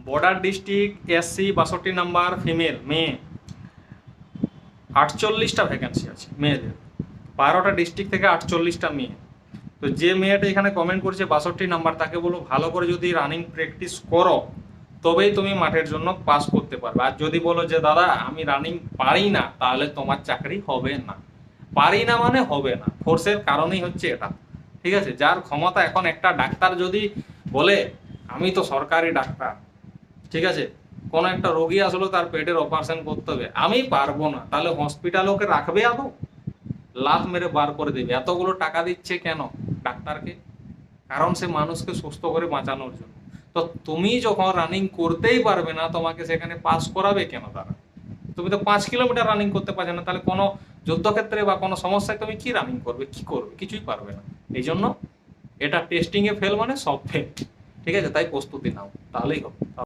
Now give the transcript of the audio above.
Border district SC 62 number female মেয়ে 48টা vacancy আছে মেয়েদের, 12টা ডিস্ট্রিক্ট থেকে 48টা মেয়ে। তো যে মেয়েটা এখানে কমেন্ট করছে 62 নাম্বার, তাকে বলো ভালো করে যদি রানিং প্র্যাকটিস করো তবেই তুমি মাঠের জন্য পাস করতে পারবে। আর যদি বলো যে দাদা আমি রানিং পারি না, তাহলে তোমার চাকরি হবে না। পারি না মানে হবে না, ফোর্সের কারণেই হচ্ছে এটা। ঠিক আছে, যার ক্ষমতা, এখন একটা ডাক্তার যদি বলে আমি তো সরকারি ডাক্তার, ঠিক আছে, কোনো একটা রোগী আসলো তার পেটের অপারেশন করতে হবে, আমি পারবো না, তাহলে হসপিটালে ওকে রাখবে আদৌ? লাফ মেরে বার করে দেবে। এতগুলো টাকা দিচ্ছে কেন ডাক্তারকে? কারণ সে মানুষকে সুস্থ করে বাঁচানোর জন্য। তো তুমি যখন রানিং করতেই পারবে না, তোমাকে সেখানে পাস করাবে কেন তারা? তুমি তো 5 কিলোমিটার রানিং করতে পারছো না, তাহলে কোনো যুদ্ধক্ষেত্রে বা কোনো সমস্যায় তুমি কি রানিং করবে, কি করবে? কিছুই পারবে না। এই জন্য এটা টেস্টিং এ ফেল মানে সব ফেল। ঠিক আছে, তাই প্রস্তুতি নাও, তাহলেই হবে।